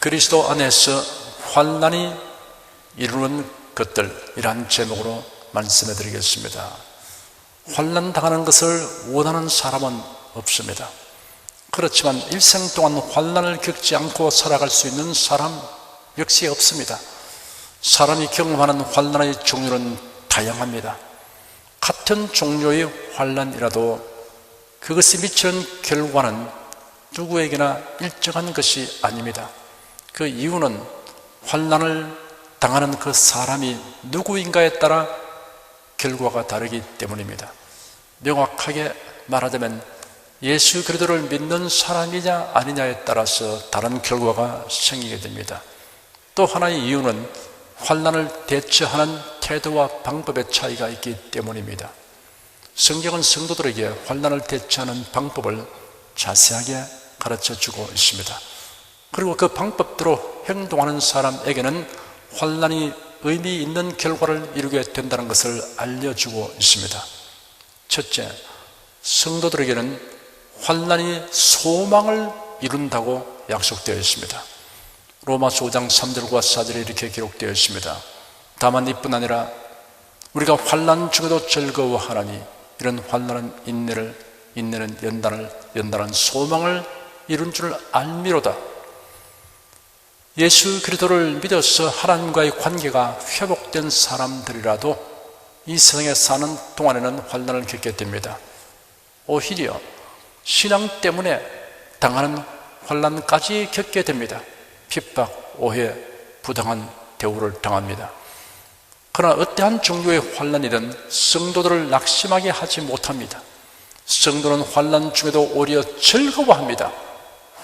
그리스도 안에서 환난이 이루는 것들이란 제목으로 말씀해 드리겠습니다. 환난 당하는 것을 원하는 사람은 없습니다. 그렇지만 일생 동안 환난을 겪지 않고 살아갈 수 있는 사람 역시 없습니다. 사람이 경험하는 환난의 종류는 다양합니다. 같은 종류의 환난이라도 그것이 미치는 결과는 누구에게나 일정한 것이 아닙니다. 그 이유는 환난을 당하는 그 사람이 누구인가에 따라 결과가 다르기 때문입니다. 명확하게 말하자면 예수 그리스도를 믿는 사람이냐 아니냐에 따라서 다른 결과가 생기게 됩니다. 또 하나의 이유는 환난을 대처하는 태도와 방법의 차이가 있기 때문입니다. 성경은 성도들에게 환난을 대처하는 방법을 자세하게 가르쳐주고 있습니다. 그리고 그 방법대로 행동하는 사람에게는 환난이 의미 있는 결과를 이루게 된다는 것을 알려주고 있습니다. 첫째, 성도들에게는 환난이 소망을 이룬다고 약속되어 있습니다. 로마서 5장 3절과 4절에 이렇게 기록되어 있습니다. 다만 이뿐 아니라 우리가 환난 중에도 즐거워하나니 이런 환난은 인내를, 인내는 연단을, 연단은 소망을 이룬 줄 알미로다. 예수 그리스도를 믿어서 하나님과의 관계가 회복된 사람들이라도 이 세상에 사는 동안에는 환난을 겪게 됩니다. 오히려 신앙 때문에 당하는 환난까지 겪게 됩니다. 핍박, 오해, 부당한 대우를 당합니다. 그러나 어떠한 종류의 환난이든 성도들을 낙심하게 하지 못합니다. 성도는 환난 중에도 오히려 즐거워합니다.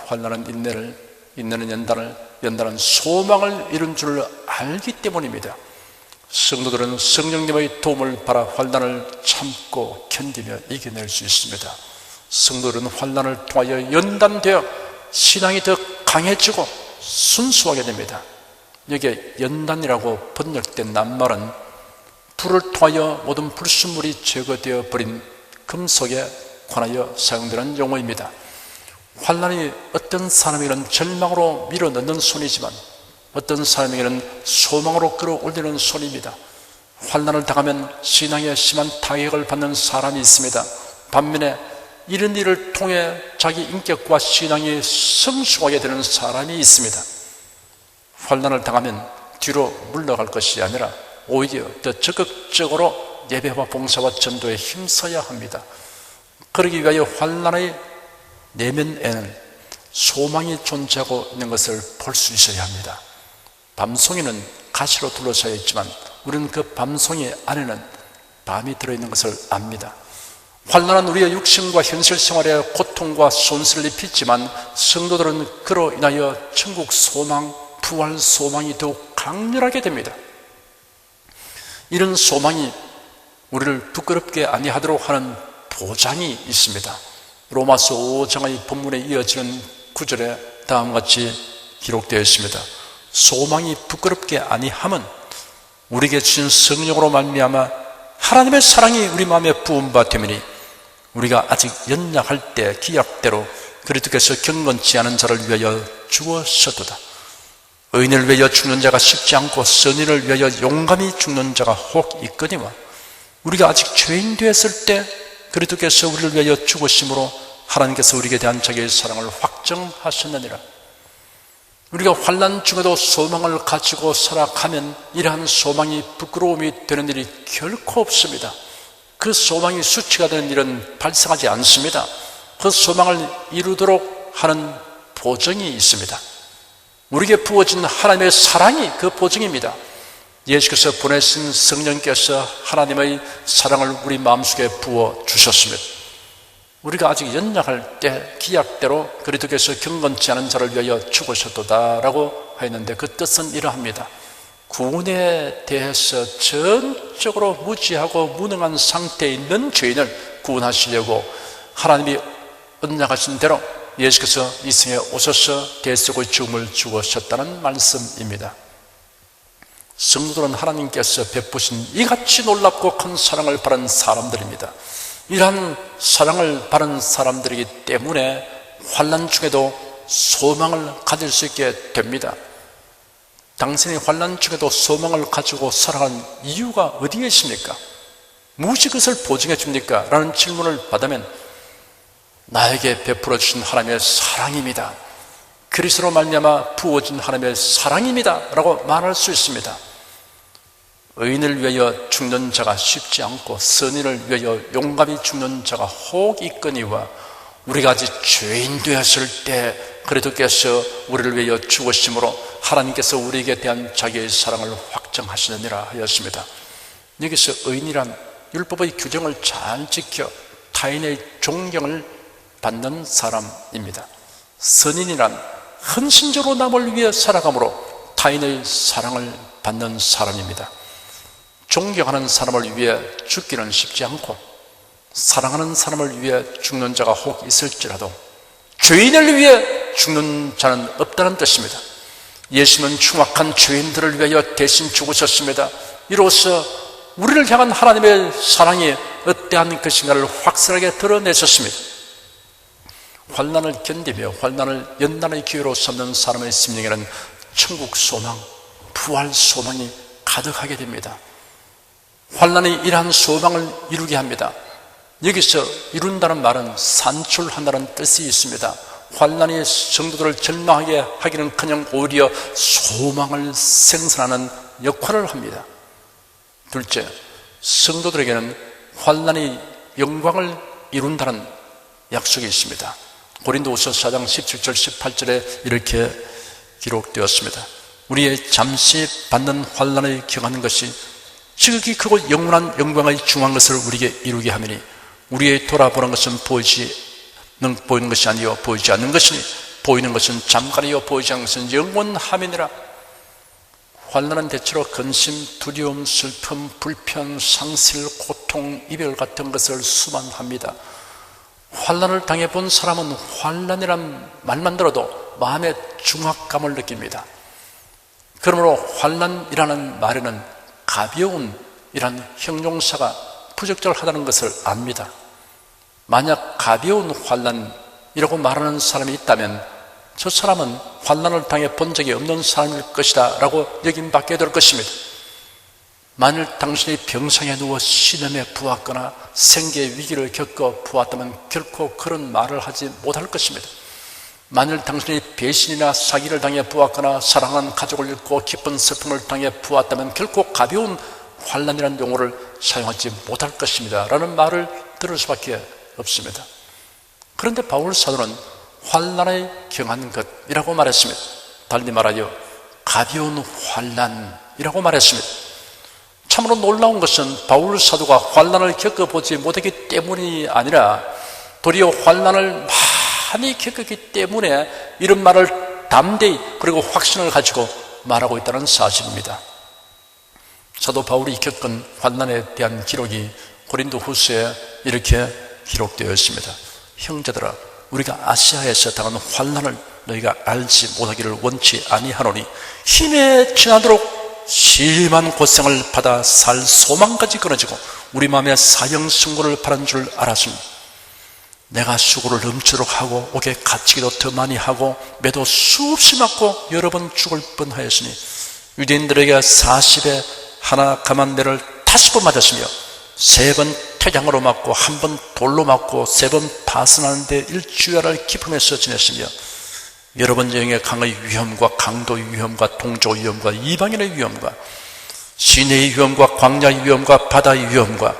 환난은 인내를, 인내는 연단을, 연단은 소망을 이룬 줄 알기 때문입니다. 성도들은 성령님의 도움을 받아 환난을 참고 견디며 이겨낼 수 있습니다. 성도들은 환난을 통하여 연단되어 신앙이 더 강해지고 순수하게 됩니다. 여기에 연단이라고 번역된 낱말은 불을 통하여 모든 불순물이 제거되어 버린 금속에 관하여 사용되는 용어입니다. 환난이 어떤 사람에게는 절망으로 밀어넣는 손이지만 어떤 사람에게는 소망으로 끌어올리는 손입니다. 환난을 당하면 신앙에 심한 타격을 받는 사람이 있습니다. 반면에 이런 일을 통해 자기 인격과 신앙이 성숙하게 되는 사람이 있습니다. 환난을 당하면 뒤로 물러갈 것이 아니라 오히려 더 적극적으로 예배와 봉사와 전도에 힘써야 합니다. 그러기 위하여 환난의 내면에는 소망이 존재하고 있는 것을 볼 수 있어야 합니다. 밤송이는 가시로 둘러싸여 있지만 우리는 그 밤송이 안에는 밤이 들어있는 것을 압니다. 환난은 우리의 육신과 현실 생활에 고통과 손실을 입히지만 성도들은 그로 인하여 천국 소망, 부활 소망이 더욱 강렬하게 됩니다. 이런 소망이 우리를 부끄럽게 아니하도록 하는 보장이 있습니다. 로마서 5장의 본문에 이어지는 구절에 다음과 같이 기록되어 있습니다. 소망이 부끄럽게 아니함은 우리에게 주신 성령으로 말미암아 하나님의 사랑이 우리 마음에 부은 바 되미니 우리가 아직 연약할 때 기약대로 그리스도께서 경건치 않은 자를 위하여 죽으셨도다. 의인을 위하여 죽는 자가 쉽지 않고 선인을 위하여 용감히 죽는 자가 혹 있거니와 우리가 아직 죄인 되었을 때 그리스도께서 우리를 위하여 죽으심으로 하나님께서 우리에게 대한 자기의 사랑을 확정하셨느니라. 우리가 환난 중에도 소망을 가지고 살아가면 이러한 소망이 부끄러움이 되는 일이 결코 없습니다. 그 소망이 수치가 되는 일은 발생하지 않습니다. 그 소망을 이루도록 하는 보증이 있습니다. 우리에게 부어진 하나님의 사랑이 그 보증입니다. 예수께서 보내신 성령께서 하나님의 사랑을 우리 마음속에 부어주셨습니다. 우리가 아직 연약할 때 기약대로 그리스도께서 경건치 않은 자를 위하여 죽으셨도다 라고 하였는데 그 뜻은 이러합니다. 구원에 대해서 전적으로 무지하고 무능한 상태에 있는 죄인을 구원하시려고 하나님이 언약하신 대로 예수께서 이 세상에 오셔서 대속의 죽음을 죽으셨다는 말씀입니다. 성도들은 하나님께서 베푸신 이같이 놀랍고 큰 사랑을 받은 사람들입니다. 이러한 사랑을 받은 사람들이기 때문에 환난 중에도 소망을 가질 수 있게 됩니다. 당신이 환난 중에도 소망을 가지고 살아가는 이유가 어디에 있습니까? 무엇이 그것을 보증해 줍니까? 라는 질문을 받으면 나에게 베풀어 주신 하나님의 사랑입니다. 그리스도로 말미암아 부어진 하나님의 사랑입니다. 라고 말할 수 있습니다. 의인을 위하여 죽는 자가 쉽지 않고 선인을 위하여 용감히 죽는 자가 혹 있거니와 우리가 아직 죄인 되었을 때 그리스도께서 우리를 위하여 죽으심으로 하나님께서 우리에게 대한 자기의 사랑을 확정하시느니라 하였습니다. 여기서 의인이란 율법의 규정을 잘 지켜 타인의 존경을 받는 사람입니다. 선인이란 헌신적으로 남을 위해 살아감으로 타인의 사랑을 받는 사람입니다. 존경하는 사람을 위해 죽기는 쉽지 않고 사랑하는 사람을 위해 죽는 자가 혹 있을지라도 죄인을 위해 죽는 자는 없다는 뜻입니다. 예수는 흉악한 죄인들을 위하여 대신 죽으셨습니다. 이로써 우리를 향한 하나님의 사랑이 어떠한 것인가를 확실하게 드러내셨습니다. 환난을 견디며 환난을 연단의 기회로 삼는 사람의 심령에는 천국 소망, 부활 소망이 가득하게 됩니다. 환난이 이러한 소망을 이루게 합니다. 여기서 이룬다는 말은 산출한다는 뜻이 있습니다. 환난이 성도들을 절망하게 하기는커녕 오히려 소망을 생산하는 역할을 합니다. 둘째, 성도들에게는 환난이 영광을 이룬다는 약속이 있습니다. 고린도후서 4장 17절 18절에 이렇게 기록되었습니다. 우리의 잠시 받는 환난을 경하는 것이 지극히 크고 영원한 영광의 중한 것을 우리에게 이루게 하매니 우리의 돌아보는 것은 보이는 것이 아니요 보이지 않는 것이니 보이는 것은 잠깐이요 보이지 않는 것은 영원함이니라. 환난은 대체로 근심, 두려움, 슬픔, 불편, 상실, 고통, 이별 같은 것을 수반합니다. 환난을 당해본 사람은 환난이란 말만 들어도 마음의 중압감을 느낍니다. 그러므로 환난이라는 말에는 가벼운 이란 형용사가 부적절하다는 것을 압니다. 만약 가벼운 환난이라고 말하는 사람이 있다면 저 사람은 환난을 당해 본 적이 없는 사람일 것이다 라고 여김받게 될 것입니다. 만일 당신이 병상에 누워 신음에 부었거나 생계의 위기를 겪어 부었다면 결코 그런 말을 하지 못할 것입니다. 만일 당신이 배신이나 사기를 당해 부었거나 사랑하는 가족을 잃고 깊은 슬픔을 당해 부었다면 결코 가벼운 환난이라는 용어를 사용하지 못할 것입니다 라는 말을 들을 수밖에 없습니다. 그런데 바울 사도는 환난에 경한 것이라고 말했습니다. 달리 말하여 가벼운 환난이라고 말했습니다. 참으로 놀라운 것은 바울 사도가 환난을 겪어보지 못했기 때문이 아니라 도리어 환난을 많이 겪었기 때문에 이런 말을 담대히 그리고 확신을 가지고 말하고 있다는 사실입니다. 사도 바울이 겪은 환난에 대한 기록이 고린도후서에 이렇게 기록되어 있습니다. 형제들아, 우리가 아시아에서 당한 환난을 너희가 알지 못하기를 원치 아니하노니 힘에 지나도록 심한 고생을 받아 살 소망까지 끊어지고 우리 마음에 사형승고를 바란 줄 알았으니 내가 수고를 넘치도록 하고 옥에 갇히기도 더 많이 하고 매도 수없이 맞고 여러 번 죽을 뻔하였으니 유대인들에게 40에 하나 감한 매를 5번 맞았으며 3번 태장으로 맞고 1번 돌로 맞고 3번 파선하는데 일주일을 기품에서 지냈으며 여러 번 여행의 강의 위험과 강도의 위험과 동족 위험과 이방인의 위험과 시내의 위험과 광야의 위험과 바다의 위험과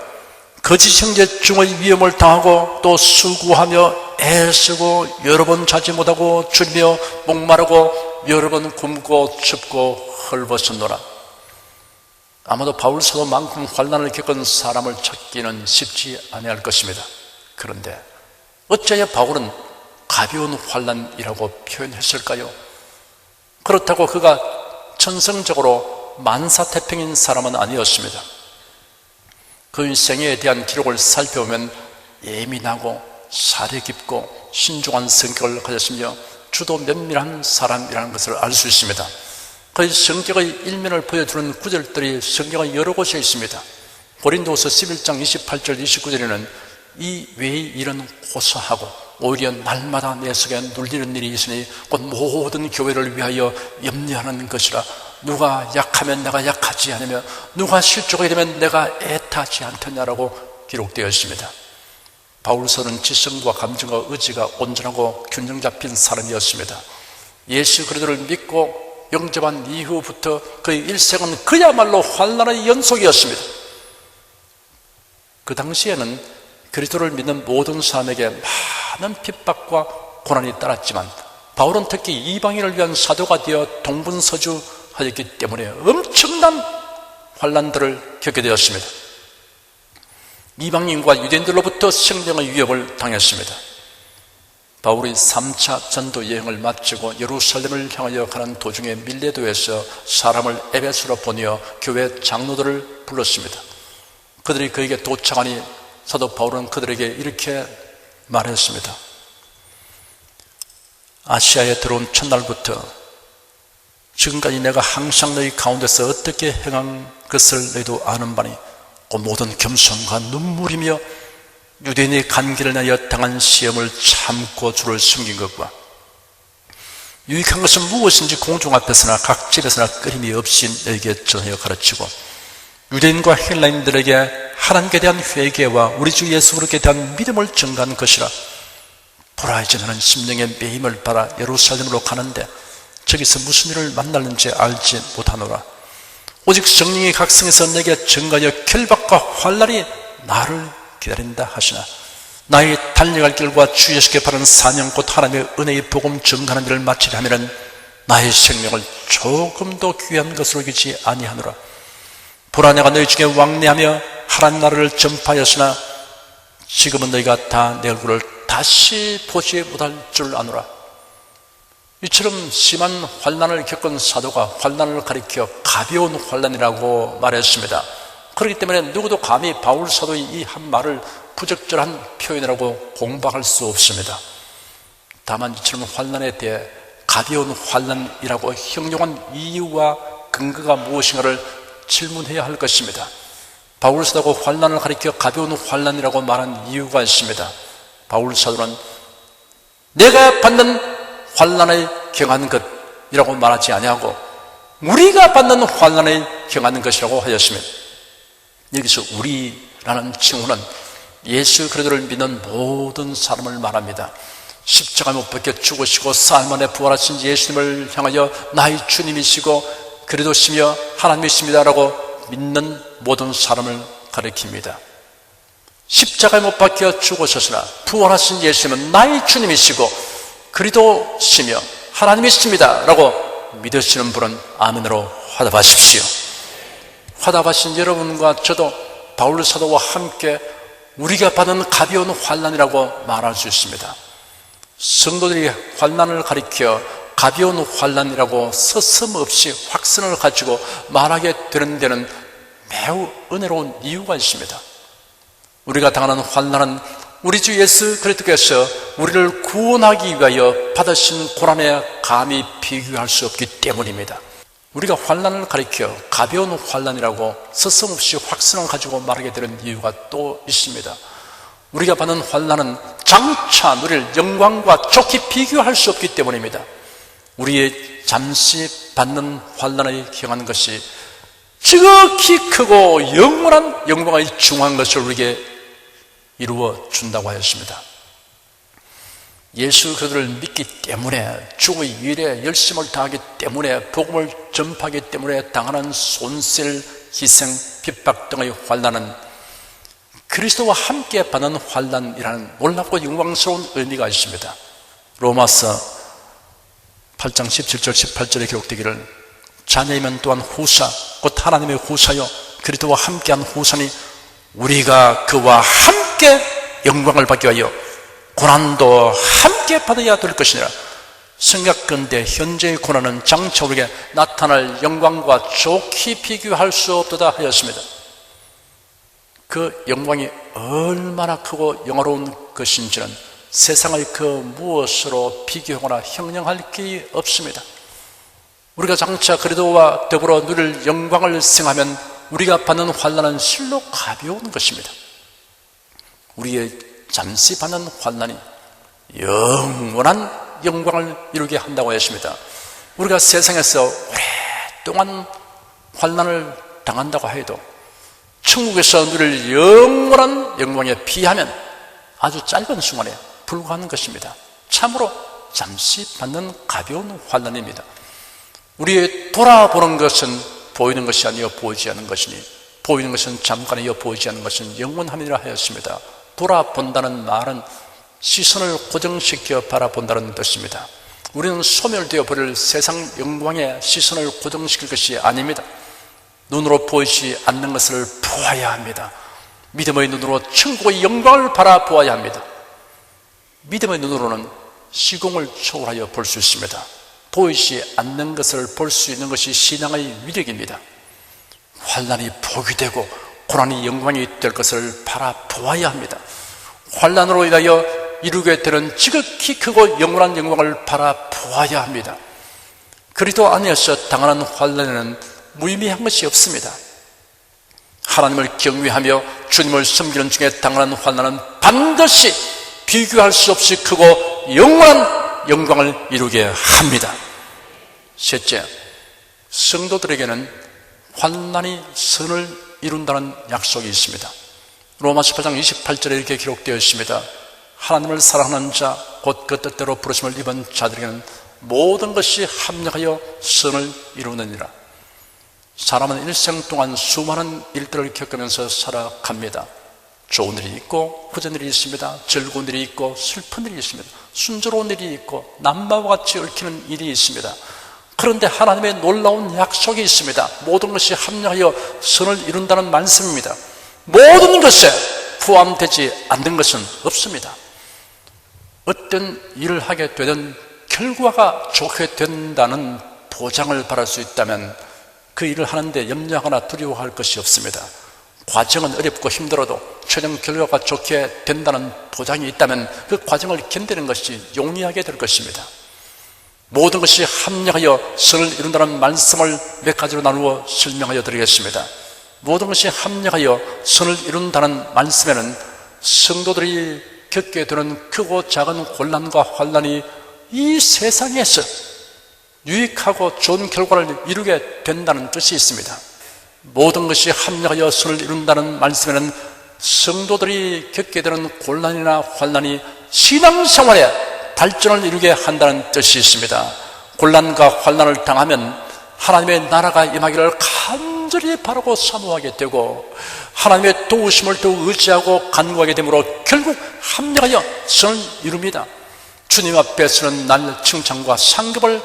거짓 형제 중의 위험을 당하고 또 수고하며 애쓰고 여러 번 자지 못하고 줄이며 목마르고 여러 번 굶고 춥고 헐벗었노라. 아마도 바울 사도만큼 환난을 겪은 사람을 찾기는 쉽지 아니할 것입니다. 그런데 어찌하여 바울은 가벼운 환난이라고 표현했을까요? 그렇다고 그가 천성적으로 만사태평인 사람은 아니었습니다. 그 인생에 대한 기록을 살펴보면 예민하고 사려 깊고 신중한 성격을 가졌으며 주도 면밀한 사람이라는 것을 알 수 있습니다. 그 성격의 일면을 보여주는 구절들이 성경의 여러 곳에 있습니다. 고린도후서 11장 28절 29절에는 이 외의 일은 고사하고 오히려 날마다 내 속에 눌리는 일이 있으니 곧 모든 교회를 위하여 염려하는 것이라. 누가 약하면 내가 약하지 않으며 누가 실족하게 되면 내가 애타지 않겠냐라고 기록되어 있습니다. 바울서는 지성과 감정과 의지가 온전하고 균형 잡힌 사람이었습니다. 예수 그리스도를 믿고 영접한 이후부터 그의 일생은 그야말로 환난의 연속이었습니다. 그 당시에는 그리스도를 믿는 모든 사람에게 많은 핍박과 고난이 따랐지만 바울은 특히 이방인을 위한 사도가 되어 동분서주하였기 때문에 엄청난 환난들을 겪게 되었습니다. 이방인과 유대인들로부터 생명의 위협을 당했습니다. 바울이 3차 전도 여행을 마치고 예루살렘을 향하여 가는 도중에 밀레도에서 사람을 에베소로 보내어 교회 장로들을 불렀습니다. 그들이 그에게 도착하니 사도 바울은 그들에게 이렇게 말했습니다. 아시아에 들어온 첫날부터 지금까지 내가 항상 너희 가운데서 어떻게 행한 것을 너희도 아는 바니 그 모든 겸손과 눈물이며 유대인의 간기를 내어 당한 시험을 참고 주를 숨긴 것과 유익한 것은 무엇인지 공중 앞에서나 각 집에서나 끊임이 없이 너에게 전하여 가르치고 유대인과 헬라인들에게 하나님께 대한 회개와 우리 주 예수 그리스도에 대한 믿음을 증가한 것이라. 보라, 이제 나는 심령의 매임을 받아 예루살렘으로 가는데 저기서 무슨 일을 만날는지 알지 못하노라. 오직 성령이 각성해서 내게 증가하여 결박과 환난이 나를 기다린다 하시나 나의 달려갈 길과 주 예수께 바라는 사명 곧 하나님의 은혜의 복음 증가하는 일을 마치려 하면은 나의 생명을 조금도 귀한 것으로 여기지 아니하노라. 보라, 내가 너희 중에 왕래하며 하나님 나라를 전파하였으나 지금은 너희가 다 내 얼굴을 다시 보지 못할 줄 아노라. 이처럼 심한 환난을 겪은 사도가 환난을 가리켜 가벼운 환난이라고 말했습니다. 그렇기 때문에 누구도 감히 바울 사도의 이 한 말을 부적절한 표현이라고 공박할 수 없습니다. 다만 이처럼 환난에 대해 가벼운 환난이라고 형용한 이유와 근거가 무엇인가를 질문해야 할 것입니다. 바울 사도가 환난을 가리켜 가벼운 환난이라고 말한 이유가 있습니다. 바울 사도는 내가 받는 환난에 경한 것이라고 말하지 아니하고 우리가 받는 환난에 경하는 것이라고 하였습니다. 여기서 우리라는 칭호는 예수 그리스도를 믿는 모든 사람을 말합니다. 십자가 못 박혀 죽으시고 사흘 만에 부활하신 예수님을 향하여 나의 주님이시고 그리스도시며 하나님이십니다라고 믿는 모든 사람을 가리킵니다. 십자가에 못 박혀 죽으셨으나 부활하신 예수님은 나의 주님이시고 그리스도시며 하나님이십니다 라고 믿으시는 분은 아멘으로 화답하십시오. 화답하신 여러분과 저도 바울 사도와 함께 우리가 받은 가벼운 환난이라고 말할 수 있습니다. 성도들이 환난을 가리켜 가벼운 환난이라고 서슴없이 확신을 가지고 말하게 되는 데는 매우 은혜로운 이유가 있습니다. 우리가 당하는 환난은 우리 주 예수 그리스도께서 우리를 구원하기 위하여 받으신 고난에 감히 비교할 수 없기 때문입니다. 우리가 환난을 가리켜 가벼운 환난이라고 서슴없이 확신을 가지고 말하게 되는 이유가 또 있습니다. 우리가 받는 환난은 장차 누릴 영광과 좋게 비교할 수 없기 때문입니다. 우리의 잠시 받는 환난에 경한 것이 지극히 크고 영원한 영광의 중한 것을 우리에게 이루어 준다고 하였습니다. 예수 그들을 믿기 때문에 주의 일에 열심을 다하기 때문에 복음을 전파하기 때문에 당하는 손실, 희생, 핍박 등의 환난은 그리스도와 함께 받는 환난이라는 놀랍고 영광스러운 의미가 있습니다. 로마서 8장 17절 18절에 기록되기를 자녀이면 또한 후사 곧 하나님의 후사요 그리스도와 함께한 후사니 우리가 그와 함께 영광을 받기 위하여 고난도 함께 받아야 될 것이니라. 생각건대 현재의 고난은 장차 우리에게 나타날 영광과 좋게 비교할 수 없도다 하였습니다. 그 영광이 얼마나 크고 영화로운 것인지는 세상의 그 무엇으로 비교하거나 형용할 길이 없습니다. 우리가 장차 그리스도와 더불어 누릴 영광을 생하면 우리가 받는 환난은 실로 가벼운 것입니다. 우리의 잠시 받는 환난이 영원한 영광을 이루게 한다고 했습니다. 우리가 세상에서 오랫동안 환난을 당한다고 해도 천국에서 누릴 영원한 영광에 비하면 아주 짧은 순간에 불과한 것입니다. 참으로 잠시 받는 가벼운 환난입니다. 우리의 돌아보는 것은 보이는 것이 아니요 보이지 않는 것이니 보이는 것은 잠깐이요 보이지 않는 것은 영원함이라 하였습니다. 돌아본다는 말은 시선을 고정시켜 바라본다는 뜻입니다. 우리는 소멸되어 버릴 세상 영광에 시선을 고정시킬 것이 아닙니다. 눈으로 보이지 않는 것을 보아야 합니다. 믿음의 눈으로 천국의 영광을 바라보아야 합니다. 믿음의 눈으로는 시공을 초월하여 볼 수 있습니다. 보이지 않는 것을 볼 수 있는 것이 신앙의 위력입니다. 환난이 복이 되고 고난이 영광이 될 것을 바라보아야 합니다. 환난으로 인하여 이루게 되는 지극히 크고 영원한 영광을 바라보아야 합니다. 그리스도 안에서 당하는 환난에는 무의미한 것이 없습니다. 하나님을 경외하며 주님을 섬기는 중에 당하는 환난은 반드시 비교할 수 없이 크고 영원한 영광을 이루게 합니다. 셋째, 성도들에게는 환난이 선을 이룬다는 약속이 있습니다. 로마서 8장 28절에 이렇게 기록되어 있습니다. 하나님을 사랑하는 자, 곧 그 뜻대로 부르심을 입은 자들에게는 모든 것이 합력하여 선을 이루느니라. 사람은 일생 동안 수많은 일들을 겪으면서 살아갑니다. 좋은 일이 있고 허전 일이 있습니다. 즐거운 일이 있고 슬픈 일이 있습니다. 순조로운 일이 있고 남마와 같이 얽히는 일이 있습니다. 그런데 하나님의 놀라운 약속이 있습니다. 모든 것이 합력하여 선을 이룬다는 말씀입니다. 모든 것에 포함되지 않는 것은 없습니다. 어떤 일을 하게 되든 결과가 좋게 된다는 보장을 바랄 수 있다면 그 일을 하는데 염려하거나 두려워할 것이 없습니다. 과정은 어렵고 힘들어도 최종 결과가 좋게 된다는 보장이 있다면 그 과정을 견디는 것이 용이하게 될 것입니다. 모든 것이 합력하여 선을 이룬다는 말씀을 몇 가지로 나누어 설명하여 드리겠습니다. 모든 것이 합력하여 선을 이룬다는 말씀에는 성도들이 겪게 되는 크고 작은 곤란과 환난이 이 세상에서 유익하고 좋은 결과를 이루게 된다는 뜻이 있습니다. 모든 것이 합력하여 선을 이룬다는 말씀에는 성도들이 겪게 되는 곤란이나 환난이 신앙생활에 발전을 이루게 한다는 뜻이 있습니다. 곤란과 환난을 당하면 하나님의 나라가 임하기를 간절히 바라고 사모하게 되고 하나님의 도우심을 더욱 의지하고 간구하게 되므로 결국 합력하여 선을 이룹니다. 주님 앞에서는 날 칭찬과 상급을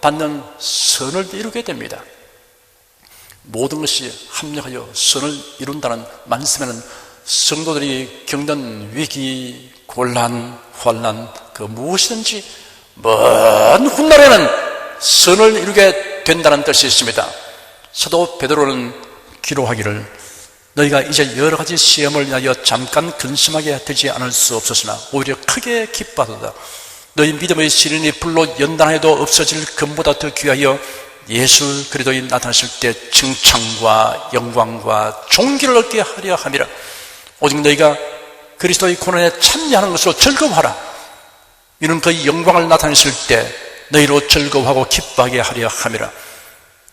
받는 선을 이루게 됩니다. 모든 것이 합력하여 선을 이룬다는 말씀에는 성도들이 겪는 위기, 곤란, 환난 그 무엇이든지 먼 훗날에는 선을 이루게 된다는 뜻이 있습니다. 사도 베드로는 기록하기를 너희가 이제 여러 가지 시험을 인하여 잠깐 근심하게 되지 않을 수 없었으나 오히려 크게 기뻐하도다. 너희 믿음의 시련이 불로 연단해도 없어질 금보다 더 귀하여 예수 그리스도에 나타나실 때 칭찬과 영광과 존귀를 얻게 하려 함이라. 오직 너희가 그리스도의 고난에 참여하는 것으로 즐거워하라. 이는 그의 영광을 나타내실 때 너희로 즐거워하고 기뻐하게 하려 함이라.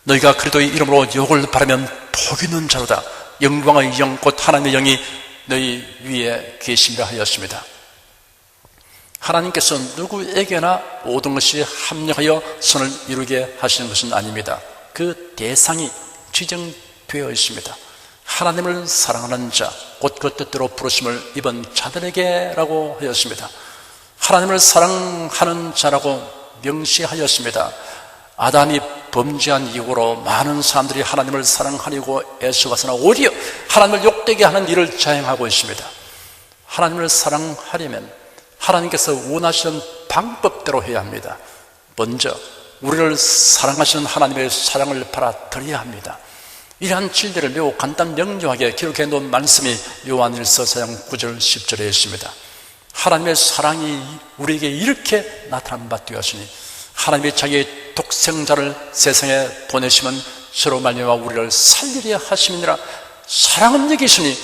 너희가 그리스도의 이름으로 욕을 바라면 복 있는 자로다. 영광의 영 곧 하나님의 영이 너희 위에 계시리라 하였습니다. 하나님께서 누구에게나 모든 것이 합력하여 선을 이루게 하시는 것은 아닙니다. 그 대상이 지정되어 있습니다. 하나님을 사랑하는 자, 곧 그 뜻대로 부르심을 입은 자들에게라고 하였습니다. 하나님을 사랑하는 자라고 명시하였습니다. 아담이 범죄한 이후로 많은 사람들이 하나님을 사랑하려고 애써가서나 오히려 하나님을 욕되게 하는 일을 자행하고 있습니다. 하나님을 사랑하려면 하나님께서 원하시는 방법대로 해야 합니다. 먼저 우리를 사랑하시는 하나님의 사랑을 받아들여야 합니다. 이러한 진리를 매우 간단 명료하게 기록해 놓은 말씀이 요한일서 4장 9절 10절에 있습니다. 하나님의 사랑이 우리에게 이렇게 나타난 바 되었으니 하나님이 자기의 독생자를 세상에 보내시면 서로 말미암아 우리를 살리려 하심이니라. 사랑은 여기 있으니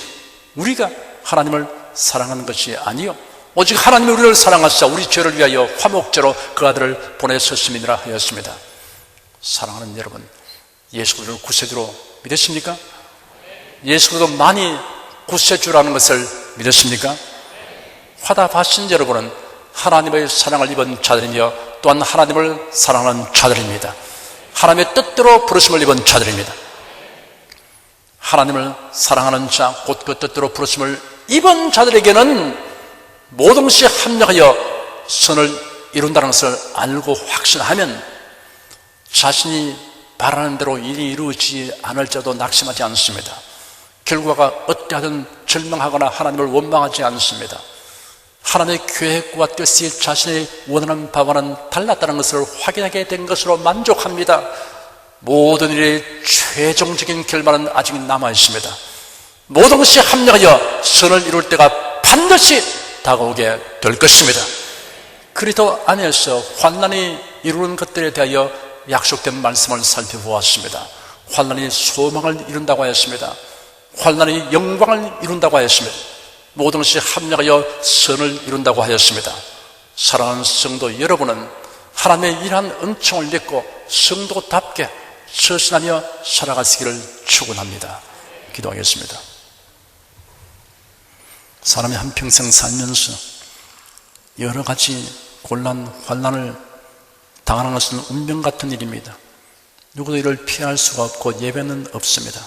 우리가 하나님을 사랑하는 것이 아니요 오직 하나님이 우리를 사랑하사 우리 죄를 위하여 화목제로 그 아들을 보내셨음이니라 하였습니다. 사랑하는 여러분, 예수 그리스도를 구세주로 믿으십니까? 예수 그리스도 많이 구세주라는 것을 믿으십니까? 화답하신 여러분은 하나님의 사랑을 입은 자들이며 또한 하나님을 사랑하는 자들입니다. 하나님의 뜻대로 부르심을 입은 자들입니다. 하나님을 사랑하는 자, 곧 그 뜻대로 부르심을 입은 자들에게는 모든 것이 합력하여 선을 이룬다는 것을 알고 확신하면 자신이 바라는 대로 일이 이루어지지 않을지라도 낙심하지 않습니다. 결과가 어떠하든 절망하거나 하나님을 원망하지 않습니다. 하나님의 계획과 뜻이 자신이 원하는 바와는 달랐다는 것을 확인하게 된 것으로 만족합니다. 모든 일의 최종적인 결말은 아직 남아 있습니다. 모든 것이 합력하여 선을 이룰 때가 반드시 다가오게 될 것입니다. 그리스도 안에서 환난이 이루는 것들에 대하여 약속된 말씀을 살펴보았습니다. 환난이 소망을 이룬다고 하였습니다. 환난이 영광을 이룬다고 하였습니다. 모든 것이 합력하여 선을 이룬다고 하였습니다. 사랑하는 성도 여러분은 하나님의 일한 은총을 믿고 성도답게 처신하며 살아가시기를 축원합니다. 기도하겠습니다. 사람이 한평생 살면서 여러 가지 곤란, 환난을 당하는 것은 운명 같은 일입니다. 누구도 이를 피할 수가 없고 예배는 없습니다.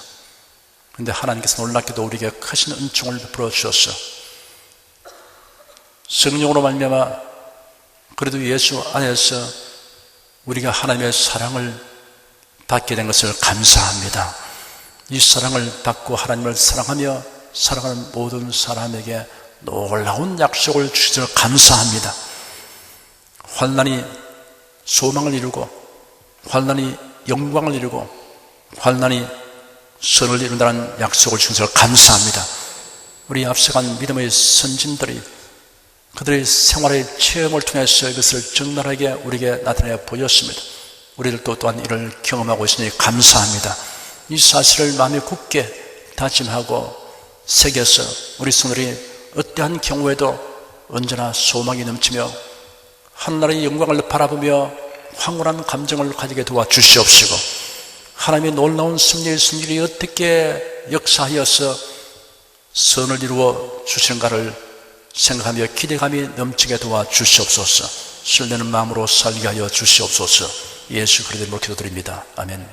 그런데 하나님께서 놀랍게도 우리에게 크신 은총을 베풀어 주셨어. 성령으로 말미암아 그래도 예수 안에서 우리가 하나님의 사랑을 받게 된 것을 감사합니다. 이 사랑을 받고 하나님을 사랑하며 살아가는 모든 사람에게 놀라운 약속을 주셔서 감사합니다. 환난이 소망을 이루고 환난이 영광을 이루고 환난이 선을 이룬다는 약속을 주셔서 감사합니다. 우리 앞서간 믿음의 선진들이 그들의 생활의 체험을 통해서 이것을 적나라하게 우리에게 나타내 보였습니다. 우리들도 또한 이를 경험하고 있으니 감사합니다. 이 사실을 마음에 굳게 다짐하고 새겨서 우리 성도들이 어떠한 경우에도 언제나 소망이 넘치며 하나님의 영광을 바라보며 황홀한 감정을 가지게 도와주시옵시고 하나님의 놀라운 승리의 승리를 어떻게 역사하여서 선을 이루어 주시는가를 생각하며 기대감이 넘치게 도와주시옵소서. 설레는 마음으로 살게 하여 주시옵소서. 예수 그리스도의 이름으로 기도드립니다. 아멘.